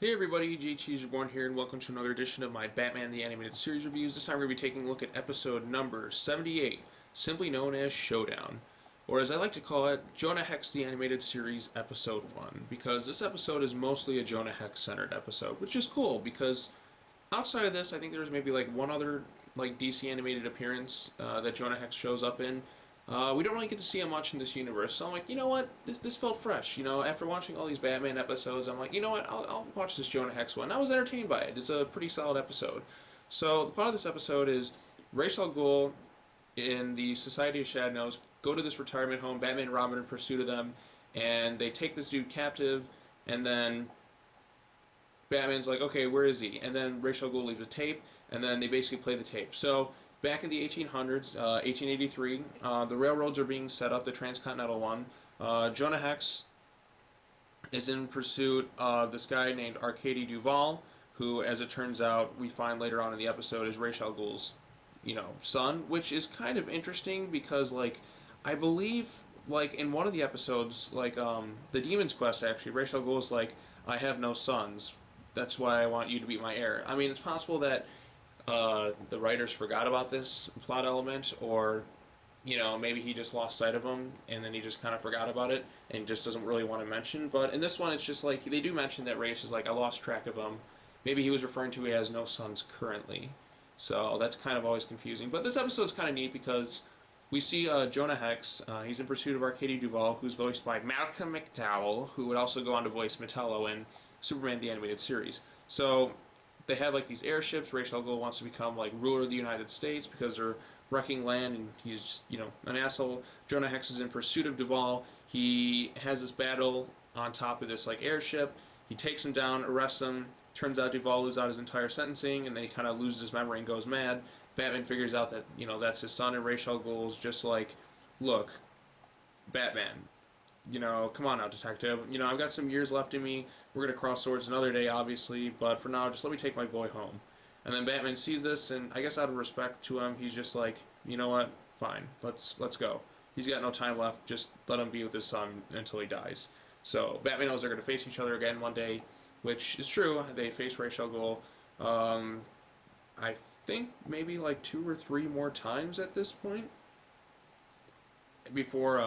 Hey everybody, JTISREBORN here, and welcome to another edition of my Batman the Animated Series reviews. This time we're going to be taking a look at episode number 78, simply known as Showdown, or as I like to call it, Jonah Hex the Animated Series Episode 1, because this episode is mostly a Jonah Hex-centered episode, which is cool, because outside of this, I think there's maybe like one other DC animated appearance that Jonah Hex shows up in. We don't really get to see him much in this universe, so I'm like, you know what, this felt fresh. You know, after watching all these Batman episodes, I'm like, you know what, I'll watch this Jonah Hex one. I was entertained by it. It's a pretty solid episode. So the plot of this episode is Ra's al Ghul and the Society of Shadows go to this retirement home. Batman and Robin are in pursuit of them, and they take this dude captive, and then Batman's like, okay, where is he? And then Ra's al Ghul leaves a tape, and then they basically play the tape. So back in the 1800s, 1883, the railroads are being set up, the transcontinental one. Jonah Hex is in pursuit of this guy named Arcady Duval, who, as it turns out, we find later on in the episode, is Ra's al Ghul's, son, which is kind of interesting because, I believe, in one of the episodes, the Demon's Quest, actually, Ra's al Ghul's like, I have no sons, that's why I want you to be my heir. I mean, it's possible that the writers forgot about this plot element, or maybe he just lost sight of him and then he just kind of forgot about it and just doesn't really want to mention. But in this one, it's just like they do mention that Ra's is like, I lost track of him. Maybe he was referring to he has no sons currently, so that's kind of always confusing. But this episode's kind of neat because we see Jonah Hex. He's in pursuit of Arcady Duval, who's voiced by Malcolm McDowell, who would also go on to voice Metallo in Superman the Animated Series. So they have these airships. Ra's al Ghul wants to become ruler of the United States because they're wrecking land, and he's an asshole. Jonah Hex is in pursuit of Duval. He has this battle on top of this airship. He takes him down, arrests him. Turns out Duval lives out his entire sentencing, and then he kind of loses his memory and goes mad. Batman figures out that that's his son, and Ra's al Ghul's just like, look, Batman, come on now, detective. I've got some years left in me. We're going to cross swords another day, obviously, but for now, just let me take my boy home. And then Batman sees this, and I guess out of respect to him, he's just like, you know what, fine, let's go. He's got no time left, just let him be with his son until he dies. So Batman knows they're going to face each other again one day, which is true. They face Ra's al Ghul, I think maybe 2 or 3 more times at this point. Before,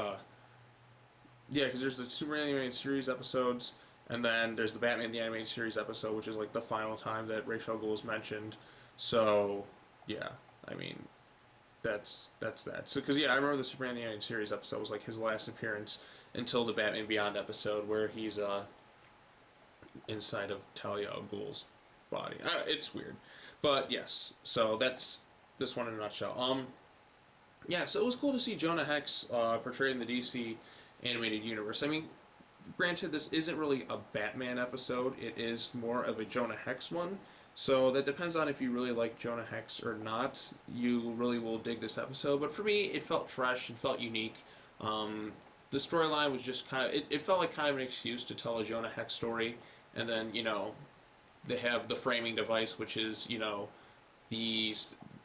yeah, because there's the Superman the Animated Series episodes, and then there's the Batman the Animated Series episode, which is the final time that Ra's al Ghul is mentioned. So, yeah, I mean, that's that. So, because, yeah, I remember the Superman the Animated Series episode was his last appearance until the Batman Beyond episode, where he's inside of Talia al Ghul's body. It's weird. But, yes, so that's this one in a nutshell. Yeah, so it was cool to see Jonah Hex portrayed in the DC animated universe. I mean, granted, this isn't really a Batman episode. It is more of a Jonah Hex one. So that depends on if you really like Jonah Hex or not. You really will dig this episode. But for me, it felt fresh. It felt unique. The storyline was just kind of... It felt like kind of an excuse to tell a Jonah Hex story. And then, they have the framing device, which is, the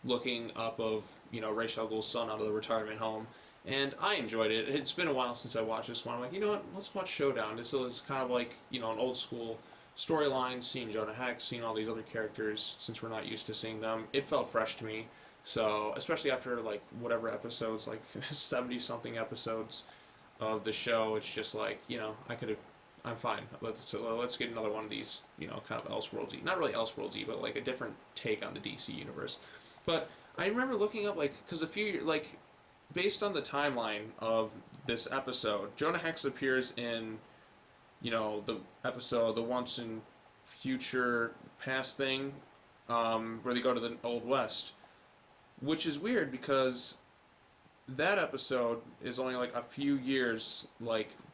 looking up of, Ra's al Ghul's son out of the retirement home. And I enjoyed it. It's been a while since I watched this one. I'm like, you know what, let's watch Showdown. It's kind of like, an old school storyline, seeing Jonah Hex, seeing all these other characters, since we're not used to seeing them. It felt fresh to me. So, especially after, whatever episodes, 70-something episodes of the show, it's just I'm fine. Let's get another one of these, kind of Elseworlds-y. Not really Elseworlds-y, but a different take on the DC universe. But I remember looking up, because based on the timeline of this episode, Jonah Hex appears in, the episode, the Once in Future Past thing, where they go to the Old West, which is weird because that episode is only a few years,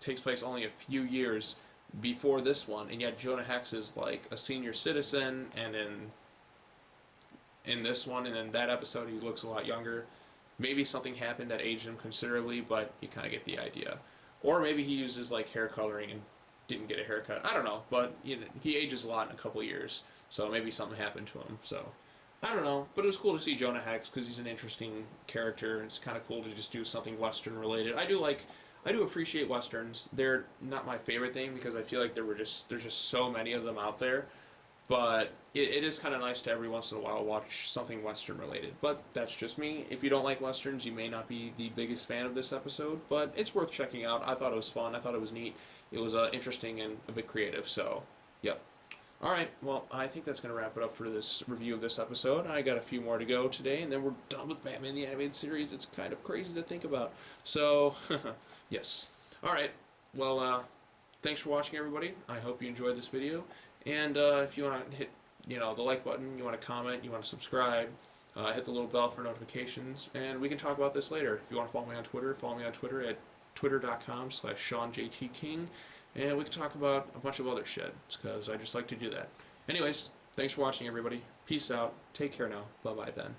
takes place only a few years before this one, and yet Jonah Hex is a senior citizen, and in this one, and in that episode he looks a lot younger. Maybe something happened that aged him considerably, but you kind of get the idea. Or maybe he uses hair coloring and didn't get a haircut. I don't know, but he ages a lot in a couple years, so maybe something happened to him. So I don't know, but it was cool to see Jonah Hex because he's an interesting character, and it's kind of cool to just do something Western related. I do like I do appreciate westerns. They're not my favorite thing because I feel like there's just so many of them out there. But it is kind of nice to every once in a while watch something western related. But that's just me. If you don't like westerns, you may not be the biggest fan of this episode. But it's worth checking out. I thought it was fun. I thought it was neat. It was interesting and a bit creative. So, yep. Alright, well, I think that's going to wrap it up for this review of this episode. I got a few more to go today, and then we're done with Batman the Animated Series. It's kind of crazy to think about. So, yes. Alright, well, thanks for watching, everybody. I hope you enjoyed this video. And if you want to hit, the like button, you want to comment, you want to subscribe, hit the little bell for notifications, and we can talk about this later. If you want to follow me on Twitter at twitter.com/SeanJTKing. And we can talk about a bunch of other shit, because I just like to do that. Anyways, thanks for watching, everybody. Peace out. Take care now. Bye-bye then.